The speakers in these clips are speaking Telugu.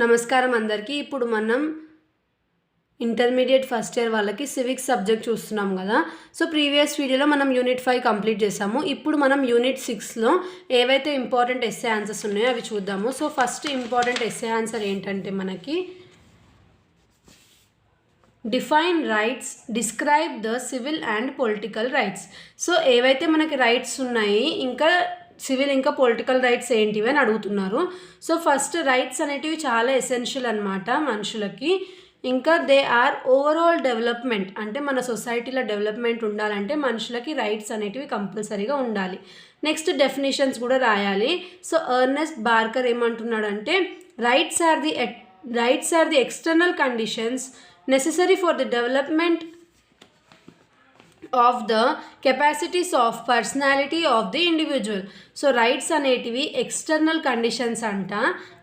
నమస్కారం అందరికీ. ఇప్పుడు మనం ఇంటర్మీడియట్ ఫస్ట్ ఇయర్ వాళ్ళకి సివిక్స్ సబ్జెక్ట్ చూస్తున్నాం కదా. సో ప్రీవియస్ వీడియోలో మనం యూనిట్ 5 కంప్లీట్ చేసాము. ఇప్పుడు మనం యూనిట్ 6లో ఏవైతే ఇంపార్టెంట్ ఎస్సే ఆన్సర్స్ ఉన్నాయో అవి చూద్దాము. So first important essay answer ఏంటంటే మనకి define rights, describe the civil and political rights. So ఏవైతే మనకి రైట్స్ ఉన్నాయి, ఇంకా సివిల్ ఇంకా పొలిటికల్ రైట్స్ ఏంటివి అని అడుగుతున్నారు. సో ఫస్ట్ రైట్స్ అనేటివి చాలా ఎసెన్షియల్ అనమాట మనుషులకి. ఇంకా దే ఆర్ ఓవరాల్ డెవలప్మెంట్, అంటే మన సొసైటీలో డెవలప్మెంట్ ఉండాలంటే మనుషులకి రైట్స్ అనేటివి కంపల్సరీగా ఉండాలి. నెక్స్ట్ డెఫినేషన్స్ కూడా రాయాలి. సో ఎర్నెస్ట్ బార్కర్ ఏమంటున్నాడంటే rights are the external conditions necessary for the development of the capacities of personality of the individual. So rights అనేటివి ఎక్స్టర్నల్ కండిషన్స్ అంట,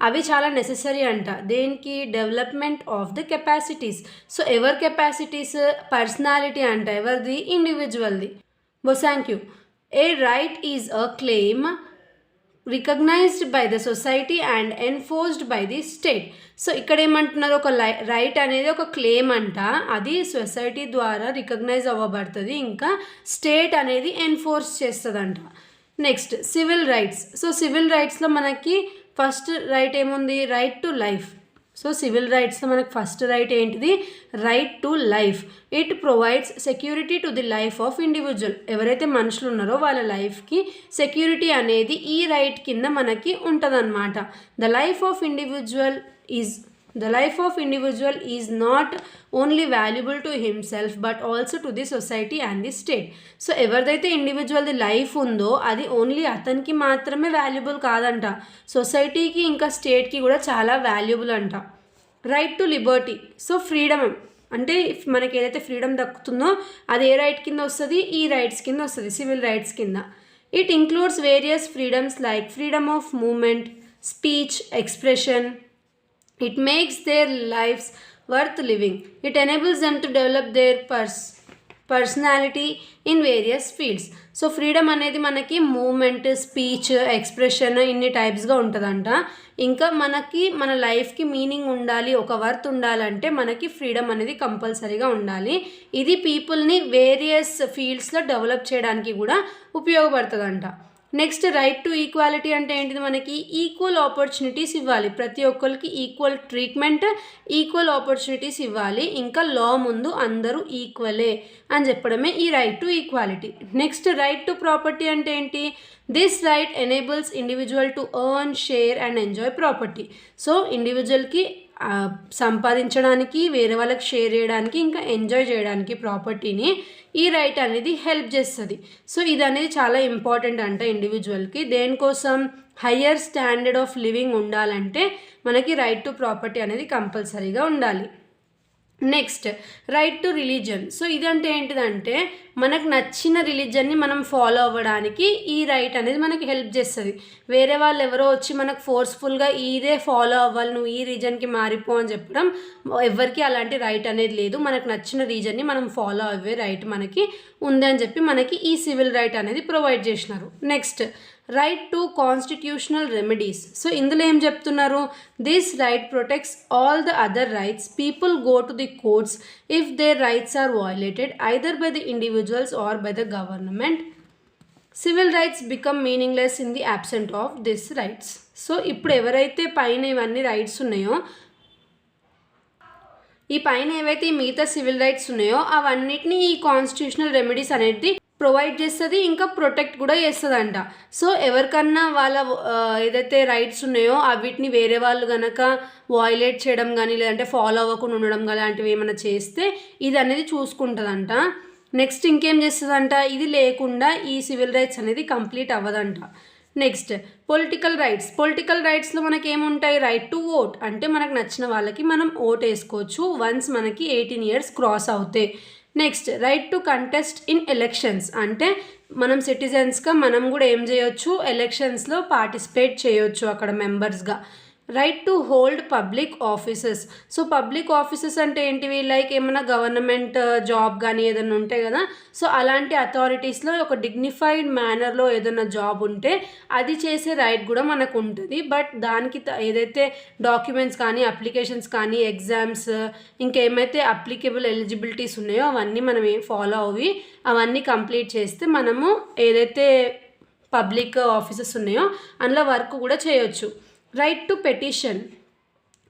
అవి చాలా నెసెసరీ అంట. దేనికి? Development of the capacities. So ఎవరి కెపాసిటీస్? పర్సనాలిటీ అంట. ఎవరిది? ఇండివిజువల్ది. Thank you. A right is a claim recognised by the society and enforced by the state. So ఇక్కడ ఏమంటున్నారు, ఒక రైట్ అనేది ఒక క్లెయిమ్ అంట, అది సొసైటీ ద్వారా రికగ్నైజ్ అవ్వబడుతుంది, ఇంకా స్టేట్ అనేది ఎన్ఫోర్స్ చేస్తుందంట. Next civil rights. So civil రైట్స్లో మనకి ఫస్ట్ రైట్ ఏముంది? Right to life. So civil రైట్స్లో మనకు ఫస్ట్ రైట్ ఏంటిది? Right to life. It provides security to the life of individual. ఎవరైతే మనుషులు ఉన్నారో వాళ్ళ లైఫ్కి సెక్యూరిటీ అనేది ఈ రైట్ కింద మనకి ఉంటుందన్నమాట. The life of individual is not only valuable to himself but also to the society and the state. So ఎవరిదైతే ఇండివిజువల్ది లైఫ్ ఉందో అది ఓన్లీ అతనికి మాత్రమే వాల్యుబుల్ కాదంట, సొసైటీకి ఇంకా స్టేట్కి కూడా చాలా వాల్యుబుల్ అంట. Right to Liberty. So freedom అంటే మనకి ఏదైతే ఫ్రీడమ్ దక్కుతుందో అది ఏ రైట్ కింద వస్తుంది? ఈ రైట్స్ కింద వస్తుంది, సివిల్ రైట్స్ కింద. It includes various freedoms like freedom of movement, speech, expression. It makes their lives worth living. It enables them to develop their personality in various fields. So freedom అనేది మనకి మూమెంట్, స్పీచ్, ఎక్స్ప్రెషన్ ఇన్ని టైప్స్గా ఉంటుందంట. ఇంకా మనకి మన లైఫ్కి మీనింగ్ ఉండాలి, ఒక వర్త్ ఉండాలంటే మనకి ఫ్రీడమ్ అనేది కంపల్సరీగా ఉండాలి. ఇది పీపుల్ని వేరియస్ ఫీల్డ్స్లో డెవలప్ చేయడానికి కూడా ఉపయోగపడుతుందంట. నెక్స్ట్ రైట్ టు ఈక్వాలిటీ అంటే ఏంటిది? మనకి ఈక్వల్ ఆపర్చునిటీస్ ఇవ్వాలి, ప్రతి ఒక్కరికి ఈక్వల్ ట్రీట్మెంట్, ఈక్వల్ ఆపర్చునిటీస్ ఇవ్వాలి. ఇంకా లా ముందు అందరూ ఈక్వలే అని చెప్పడమే ఈ right to equality. Next right to property అంటే ఏంటి? This right enables individual to earn, share and enjoy property. So ఇండివిజువల్కి సంపాదించడానికి, వేరే వాళ్ళకి షేర్ చేయడానికి, ఇంకా ఎంజాయ్ చేయడానికి ప్రాపర్టీని ఈ రైట్ అనేది హెల్ప్ చేస్తుంది. సో ఇది అనేది చాలా ఇంపార్టెంట్ అంట ఇండివిజువల్కి. దేనికోసం? హయ్యర్ స్టాండర్డ్ ఆఫ్ లివింగ్ ఉండాలంటే మనకి రైట్ టు ప్రాపర్టీ అనేది కంపల్సరీగా ఉండాలి. Next right to religion. So ఇదంటే ఏంటిదంటే మనకు నచ్చిన రిలీజన్ని మనం ఫాలో అవ్వడానికి ఈ రైట్ అనేది మనకి హెల్ప్ చేస్తుంది. వేరే వాళ్ళు ఎవరో వచ్చి మనకు ఫోర్స్ఫుల్గా ఇదే ఫాలో అవ్వాలి, నువ్వు ఈ రీజన్కి మారిపో అని చెప్పడం ఎవరికి అలాంటి రైట్ అనేది లేదు. మనకు నచ్చిన రీజన్ని మనం ఫాలో అవ్వే రైట్ మనకి ఉందని చెప్పి మనకి ఈ సివిల్ రైట్ అనేది ప్రొవైడ్ చేసినారు. Next right to constitutional remedies. So ఇందులో ఏం చెప్తున్నారు? This right protects all the other rights. People go to the courts if their rights are violated either by the individuals or by the government. Civil rights become meaningless in the absent of this rights. So ఇప్పుడు ఎవరైతే పైన ఇవన్నీ రైట్స్ ఉన్నాయో, ఈ పైన ఏవైతే మిగతా సివిల్ రైట్స్ ఉన్నాయో అవన్నిటిని ఈ కాన్స్టిట్యూషనల్ రెమెడీస్ అనేది ప్రొవైడ్ చేస్తుంది, ఇంకా ప్రొటెక్ట్ కూడా చేస్తుందంట. సో ఎవరికన్నా వాళ్ళ ఏదైతే రైట్స్ ఉన్నాయో వీటిని వేరే వాళ్ళు కనుక వయలేట్ చేయడం కానీ, లేదంటే ఫాలో అవ్వకుండా ఉండడం కానీ లాంటివి ఏమైనా చేస్తే ఇది అనేది చూసుకుంటుందంట. నెక్స్ట్ ఇంకేం చేస్తుందంట? ఇది లేకుండా ఈ సివిల్ రైట్స్ అనేది కంప్లీట్ అవ్వదంట. Next political rights. పొలిటికల్ రైట్స్లో మనకి ఏముంటాయి? రైట్ టు ఓట్, అంటే మనకు నచ్చిన వాళ్ళకి మనం ఓట్ వేసుకోవచ్చు వన్స్ మనకి 18 years క్రాస్ అవుతాయి. Next right to contest in elections, అంటే మనం సిటిజన్స్గా మనం కూడా ఏం చేయొచ్చు? ఎలక్షన్స్లో పార్టిసిపేట్ చేయొచ్చు అక్కడ మెంబర్స్గా. Right to hold public offices. So public offices అంటే ఏంటివి, లైక్ ఏమైనా గవర్నమెంట్ జాబ్ కానీ ఏదైనా ఉంటాయి కదా, సో అలాంటి అథారిటీస్లో ఒక డిగ్నిఫైడ్ మేనర్లో ఏదైనా జాబ్ ఉంటే అది చేసే రైట్ కూడా మనకు ఉంటుంది. బట్ దానికి ఏదైతే డాక్యుమెంట్స్ కానీ అప్లికేషన్స్ కానీ ఎగ్జామ్స్ ఇంకేమైతే అప్లికేబుల్ ఎలిజిబిలిటీస్ ఉన్నాయో అవన్నీ మనం ఫాలో అవి అవన్నీ కంప్లీట్ చేస్తే మనము ఏదైతే పబ్లిక్ ఆఫీసెస్ ఉన్నాయో అందులో వర్క్ కూడా చేయొచ్చు. Right to petition.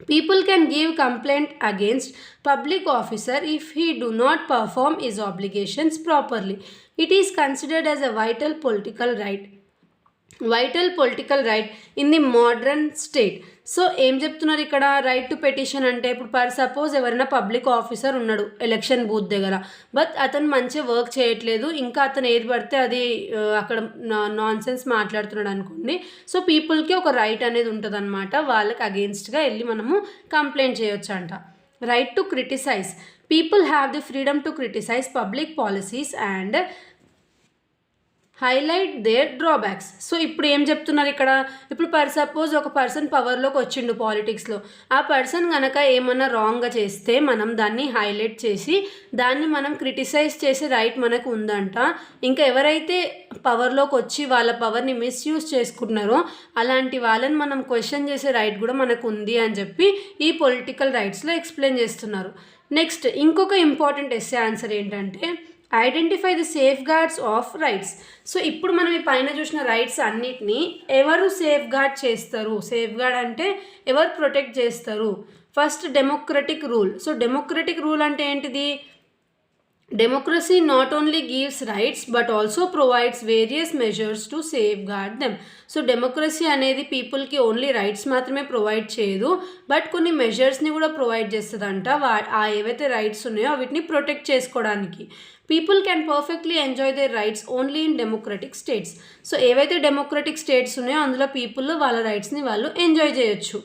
People can give complaint against public officer if he do not perform his obligations properly. It is considered as a vital political right in the modern state. So ఏం చెప్తున్నారు ఇక్కడ, రైట్ టు పెటిషన్ అంటే ఇప్పుడు సపోజ్ ఎవరైనా పబ్లిక్ ఆఫీసర్ ఉన్నాడు ఎలక్షన్ బూత్ దగ్గర, బట్ అతను మంచిగా వర్క్ చేయట్లేదు, ఇంకా అతను ఏది పడితే అది అక్కడ నాన్ సెన్స్ మాట్లాడుతున్నాడు అనుకోండి. సో పీపుల్కి ఒక రైట్ అనేది ఉంటుంది అనమాట, వాళ్ళకి అగెయిన్స్ట్గా వెళ్ళి మనము కంప్లైంట్ చేయొచ్చు అంట. Right to criticise. People have the freedom to criticise public policies and highlight their drawbacks. So ఇప్పుడు ఏం చెప్తున్నారు ఇక్కడ, ఇప్పుడు సపోజ్ ఒక పర్సన్ పవర్లోకి వచ్చిండు పాలిటిక్స్లో, ఆ పర్సన్ కనుక ఏమన్నా రాంగ్గా చేస్తే మనం దాన్ని హైలైట్ చేసి దాన్ని మనం క్రిటిసైజ్ చేసే రైట్ మనకు ఉందంట. ఇంకా ఎవరైతే పవర్లోకి వచ్చి వాళ్ళ పవర్ని మిస్యూజ్ చేసుకుంటున్నారో అలాంటి వాళ్ళని మనం క్వశ్చన్ చేసే రైట్ కూడా మనకు ఉంది అని చెప్పి ఈ పొలిటికల్ రైట్స్లో ఎక్స్ప్లెయిన్ చేస్తున్నారు. నెక్స్ట్ ఇంకొక ఇంపార్టెంట్ ఎస్సే ఆన్సర్ ఏంటంటే identify the safeguards of rights. So ఇప్పుడు మనం ఈ పైన చూసిన రైట్స్ అన్నిటినీ ఎవరు సేఫ్ గార్డ్ చేస్తారు, సేఫ్ గార్డ్ అంటే ఎవరు ప్రొటెక్ట్ చేస్తారు. First democratic rule. So democratic rule అంటే ఏంటిది, democracy not only gives rights but also provides various measures to safeguard them. So democracy అనేది పీపుల్కి ఓన్లీ రైట్స్ మాత్రమే ప్రొవైడ్ చేయదు, బట్ కొన్ని మెజర్స్ని కూడా ప్రొవైడ్ చేస్తుందంట. ఏవైతే రైట్స్ ఉన్నాయో వీటిని ప్రొటెక్ట్ చేసుకోవడానికి. People can perfectly enjoy their rights only in democratic states. So ఏవైతే డెమోక్రటిక్ స్టేట్స్ ఉన్నాయో అందులో పీపుల్ వాళ్ళ రైట్స్ని వాళ్ళు ఎంజాయ్ చేయొచ్చు.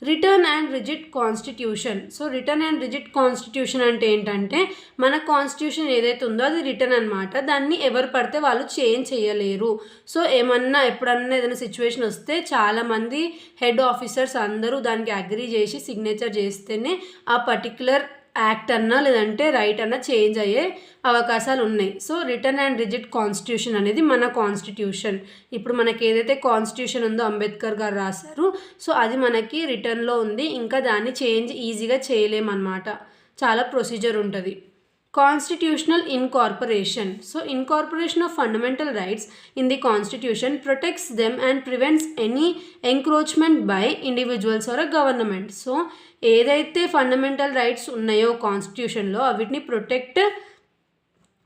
Return and rigid constitution. So return and rigid constitution అంటే ఏంటంటే మన కాన్స్టిట్యూషన్ ఏదైతే ఉందో అది రిటర్న్ అనమాట, దాన్ని ఎవరు పడితే వాళ్ళు చేంజ్ చేయలేరు. సో ఎప్పుడన్నా ఏదైనా సిచ్యువేషన్ వస్తే చాలామంది హెడ్ ఆఫీసర్స్ అందరూ దానికి అగ్రీ చేసి సిగ్నేచర్ చేస్తేనే ఆ పర్టిక్యులర్ యాక్ట్ అన్నా లేదంటే రైట్ అన్నా చేంజ్ అయ్యే అవకాశాలు ఉన్నాయి. So return and rigid constitution అనేది మన కాన్స్టిట్యూషన్. ఇప్పుడు మనకి ఏదైతే కాన్స్టిట్యూషన్ ఉందో అంబేద్కర్ గారు రాశారు, సో అది మనకి రిటర్న్లో ఉంది, ఇంకా దాన్ని చేంజ్ ఈజీగా చేయలేమన్నమాట, చాలా ప్రొసీజర్ ఉంటుంది. Constitutional incorporation. So incorporation of fundamental rights in the constitution protects them and prevents any encroachment by individuals or a government. So ఏదైతే ఫండమెంటల్ రైట్స్ ఉన్నాయో కాన్స్టిట్యూషన్లో వీటిని ప్రొటెక్ట్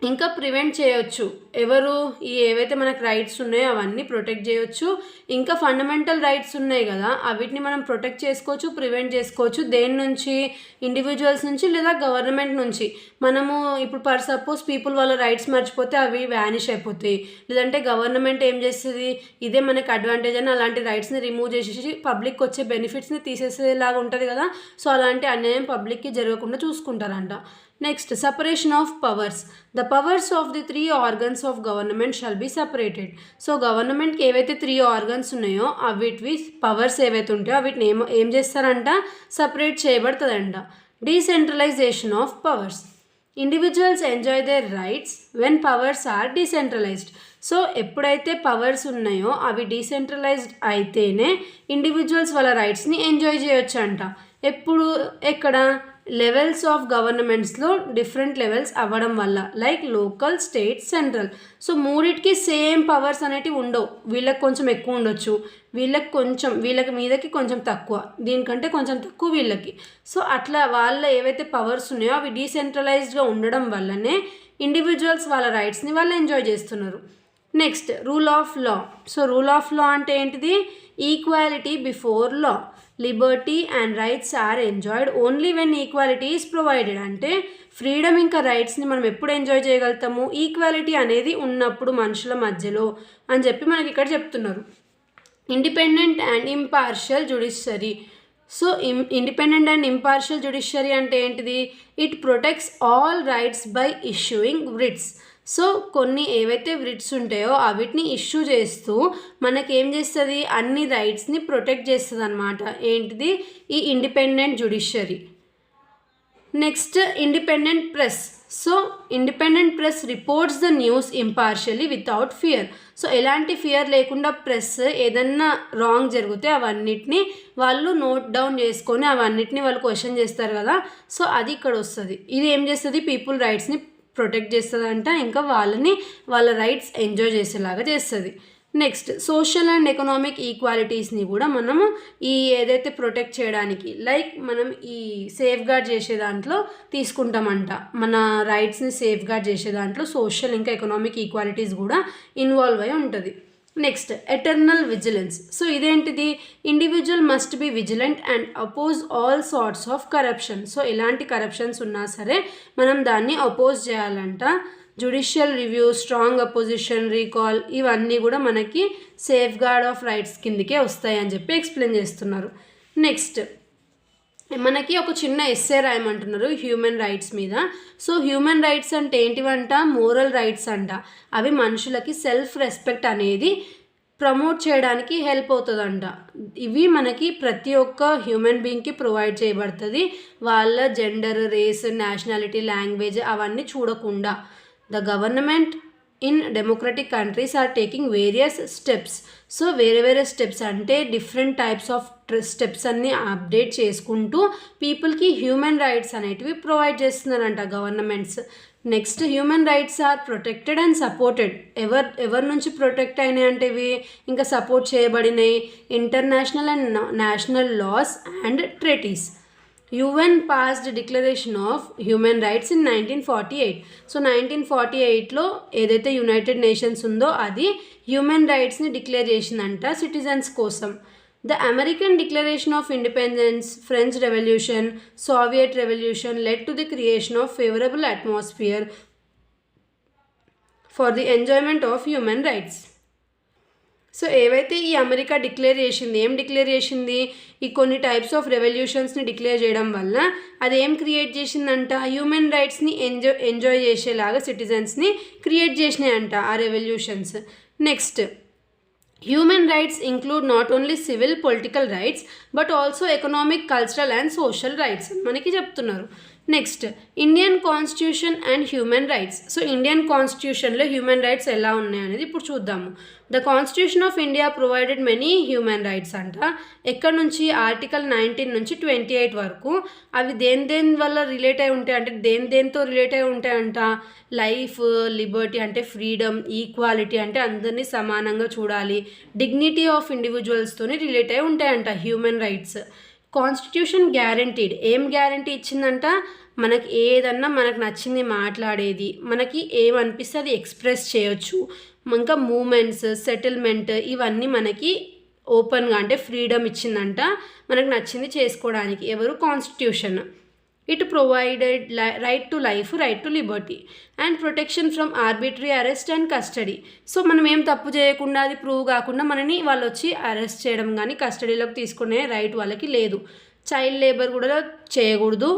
ఇంకా ప్రివెంట్ చేయొచ్చు. ఎవరు ఏవైతే మనకు రైట్స్ ఉన్నాయో అవన్నీ ప్రొటెక్ట్ చేయొచ్చు. ఇంకా ఫండమెంటల్ రైట్స్ ఉన్నాయి కదా వీటిని మనం ప్రొటెక్ట్ చేసుకోవచ్చు, ప్రివెంట్ చేసుకోవచ్చు. దేని నుంచి, ఇండివిజువల్స్ నుంచి లేదా గవర్నమెంట్ నుంచి. మనము ఇప్పుడు సపోజ్ పీపుల్ వాళ్ళ రైట్స్ మర్చిపోతే అవి వ్యానిష్ అయిపోతాయి, లేదంటే గవర్నమెంట్ ఏం చేస్తుంది ఇదే మనకు అడ్వాంటేజ్ అని అలాంటి రైట్స్ని రిమూవ్ చేసేసి పబ్లిక్ వచ్చే బెనిఫిట్స్ని తీసేసేలాగా ఉంటుంది కదా. సో అలాంటి అన్యాయం పబ్లిక్కి జరగకుండా చూసుకుంటారంట. Next separation of powers. The powers of the 3 organs of government shall be separated. So గవర్నమెంట్కి ఏవైతే 3 ఆర్గన్స్ ఉన్నాయో వీటివి పవర్స్ ఏవైతే ఉంటాయో వీటిని ఏం చేస్తారంట, సపరేట్ చేయబడుతుందంట. Decentralisation of powers. Individuals enjoy their rights when powers are decentralised. So ఎప్పుడైతే పవర్స్ ఉన్నాయో అవి డీసెంట్రలైజ్డ్ అయితేనే ఇండివిజువల్స్ వాళ్ళ రైట్స్ని ఎంజాయ్ చేయొచ్చు అంట. ఎక్కడ లెవెల్స్ ఆఫ్ గవర్నమెంట్స్లో డిఫరెంట్ లెవెల్స్ అవ్వడం వల్ల, like local, state, central. So మూడిటికి సేమ్ పవర్స్ అనేటివి ఉండవు. వీళ్ళకి కొంచెం ఎక్కువ ఉండొచ్చు, వీళ్ళకి మీదకి కొంచెం తక్కువ, దీనికంటే కొంచెం తక్కువ వీళ్ళకి. సో అట్లా వాళ్ళ ఏవైతే పవర్స్ ఉన్నాయో అవి డీసెంట్రలైజ్డ్గా ఉండడం వల్లనే ఇండివిజువల్స్ వాళ్ళ రైట్స్ని వాళ్ళు ఎంజాయ్ చేస్తున్నారు. Next rule of law. So rule of law అంటే ఏంటిది, equality before law. Liberty and rights are enjoyed only when equality is provided. అంటే ఫ్రీడమ్ ఇంకా రైట్స్ని మనం ఎప్పుడు ఎంజాయ్ చేయగలుగుతాము, ఈక్వాలిటీ అనేది ఉన్నప్పుడు మనుషుల మధ్యలో అని చెప్పి మనకి ఇక్కడ చెప్తున్నారు. Independent and impartial judiciary. So independent and impartial judiciary అంటే ఏంటిది, it protects all rights by issuing writs. So కొన్ని ఏవైతే రిట్స్ ఉంటాయో వీటిని ఇష్యూ చేస్తూ మనకేం చేస్తుంది, అన్ని రైట్స్ని ప్రొటెక్ట్ చేస్తుంది అనమాట. ఏంటిది, ఈ independent judiciary. Next independent press. So independent press reports the news impartially without fear. So ఎలాంటి ఫియర్ లేకుండా ప్రెస్ ఏదన్నా రాంగ్ జరిగితే అవన్నిటిని వాళ్ళు నోట్ డౌన్ చేసుకొని అవన్నిటిని వాళ్ళు క్వశ్చన్ చేస్తారు కదా. సో అది ఇక్కడ వస్తుంది. ఇది ఏం చేస్తుంది, పీపుల్ రైట్స్ని ప్రొటెక్ట్ చేస్తుందంట, ఇంకా వాళ్ళ రైట్స్ ఎంజాయ్ చేసేలాగా చేస్తుంది. నెక్స్ట్ సోషల్ అండ్ ఎకనామిక్ ఈక్వాలిటీస్ని కూడా మనము ఈ ఏదైతే ప్రొటెక్ట్ చేయడానికి లైక్ మనం ఈ సేఫ్ గార్డ్ చేసే దాంట్లో తీసుకుంటామంట. మన రైట్స్ని సేఫ్ గార్డ్ చేసే దాంట్లో సోషల్ ఇంకా ఎకనామిక్ ఈక్వాలిటీస్ కూడా ఇన్వాల్వ్ అయి ఉంటుంది. Next eternal vigilance. సో ఇదేంటిది, individual must be vigilant and oppose all sorts of corruption. So ఎలాంటి కరప్షన్స్ ఉన్నా సరే మనం దాన్ని అపోజ్ చేయాలంట. Judicial review, strong opposition, recall ఇవన్నీ కూడా మనకి సేఫ్ గార్డ్ ఆఫ్ రైట్స్ కిందకే వస్తాయి అని చెప్పి ఎక్స్ప్లెయిన్ చేస్తున్నారు. నెక్స్ట్ మనకి ఒక చిన్న ఎస్సే రాయమంటున్నారు హ్యూమన్ రైట్స్ మీద. సో హ్యూమన్ రైట్స్ అంటే ఏంటివంట, మోరల్ రైట్స్ అంట. అవి మనుషులకి సెల్ఫ్ రెస్పెక్ట్ అనేది ప్రమోట్ చేయడానికి హెల్ప్ అవుతుందంట. ఇవి మనకి ప్రతి ఒక్క హ్యూమన్ బీయింగ్కి ప్రొవైడ్ చేయబడుతుంది. వాళ్ళ జెండర్, రేస్, నేషనాలిటీ, లాంగ్వేజ్ అవన్నీ చూడకుండా. The government in democratic countries are taking various steps. So వేరే స్టెప్స్ అంటే డిఫరెంట్ టైప్స్ ఆఫ్ స్టెప్స్ అన్నీ అప్డేట్ చేసుకుంటూ పీపుల్కి హ్యూమన్ రైట్స్ అనేటివి ప్రొవైడ్ చేస్తున్నారంట governments. Next human rights are protected and supported. ఎవరి నుంచి ప్రొటెక్ట్ అయినాయి అంటే ఇవి ఇంకా సపోర్ట్ చేయబడినాయి international and national laws and treaties. UN passed declaration of human rights in 1948. So 1948లో ఏదైతే యునైటెడ్ నేషన్స్ ఉందో అది హ్యూమన్ రైట్స్ని డిక్లేర్ చేసిందంట సిటిజన్స్ కోసం. The American declaration of independence, French revolution, Soviet revolution led to the creation of favourable atmosphere for the enjoyment of human rights. So ఏవైతే ఈ అమెరికా డిక్లేర్ చేసింది, ఏం డిక్లేర్ చేసింది, ఈ కొన్ని టైప్స్ ఆఫ్ రెవల్యూషన్స్ని డిక్లేర్ చేయడం వల్ల అది ఏం క్రియేట్ చేసిందంట, హ్యూమన్ రైట్స్ని ఎంజాయ్ చేసేలాగా సిటిజన్స్ని క్రియేట్ చేసినాయంట ఆ revolutions. Next human rights include not only civil political rights but also economic, cultural and social rights మనకి చెప్తున్నారు. Next Indian constitution and human rights. So Indian కాన్స్టిట్యూషన్లో హ్యూమన్ రైట్స్ ఎలా ఉన్నాయనేది ఇప్పుడు చూద్దాము. The constitution of India provided many human rights అంట. ఎక్కడ నుంచి, ఆర్టికల్ 19 నుంచి 28 వరకు. అవి దేని వల్ల రిలేట్ అయి ఉంటాయి అంటే దేనితో రిలేట్ అయి ఉంటాయంట, లైఫ్, లిబర్టీ అంటే ఫ్రీడమ్, ఈక్వాలిటీ అంటే అందరినీ సమానంగా చూడాలి, డిగ్నిటీ ఆఫ్ ఇండివిజువల్స్తోని రిలేట్ అయి ఉంటాయంట హ్యూమన్ రైట్స్. Constitution guaranteed. ఏం గ్యారంటీ ఇచ్చిందంట, మనకి ఏదన్నా మనకు నచ్చింది మాట్లాడేది, మనకి ఏమనిపిస్తే అది ఎక్స్ప్రెస్ చేయొచ్చు, ఇంకా మూమెంట్స్, సెటిల్మెంట్ ఇవన్నీ మనకి ఓపెన్గా అంటే ఫ్రీడమ్ ఇచ్చిందంట మనకు నచ్చింది చేసుకోవడానికి. ఎవరు, constitution. It provided right to life, right to Liberty and protection from arbitrary arrest and custody. So మనం ఏం తప్పు చేయకుండా, అది ప్రూవ్ కాకుండా మనని వాళ్ళు వచ్చి అరెస్ట్ చేయడం కానీ కస్టడీలోకి తీసుకునే రైట్ వాళ్ళకి లేదు. చైల్డ్ లేబర్ కూడా చేయకూడదు.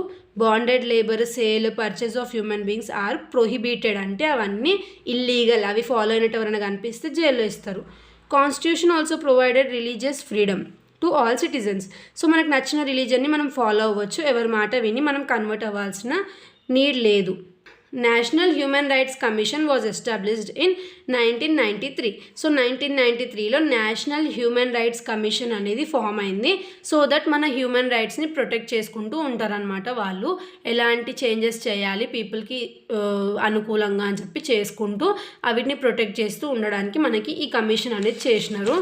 Bonded labour, sale, purchase of human beings are prohibited. అంటే అవన్నీ ఇల్లీగల్. అవి ఫాలో అయినట్టు ఎవరైనా కనిపిస్తే జైల్లో ఇస్తారు. Constitution also provided religious freedom to all citizens. So మనకు నచ్చిన రిలీజన్ని మనం ఫాలో అవ్వచ్చు, ఎవరి మాట విని మనం కన్వర్ట్ అవ్వాల్సిన నీడ్ లేదు. National human rights commission was established in 1993. So 1993లో నేషనల్ హ్యూమన్ రైట్స్ కమిషన్ అనేది ఫామ్ అయింది. సో దట్ మన హ్యూమన్ రైట్స్ని ప్రొటెక్ట్ చేసుకుంటూ ఉంటారనమాట. వాళ్ళు ఎలాంటి చేంజెస్ చేయాలి పీపుల్కి అనుకూలంగా అని చెప్పి చేసుకుంటూ వీటిని ప్రొటెక్ట్ చేస్తూ ఉండడానికి మనకి ఈ కమిషన్ అనేది చేసినారు.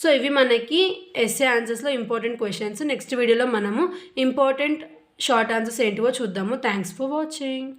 సో ఇవి మనకి ఎస్ఏ ఆన్సర్స్లో ఇంపార్టెంట్ క్వశ్చన్స్. నెక్స్ట్ వీడియోలో మనము ఇంపార్టెంట్ షార్ట్ ఆన్సర్స్ ఏంటివో చూద్దాము. Thanks for watching.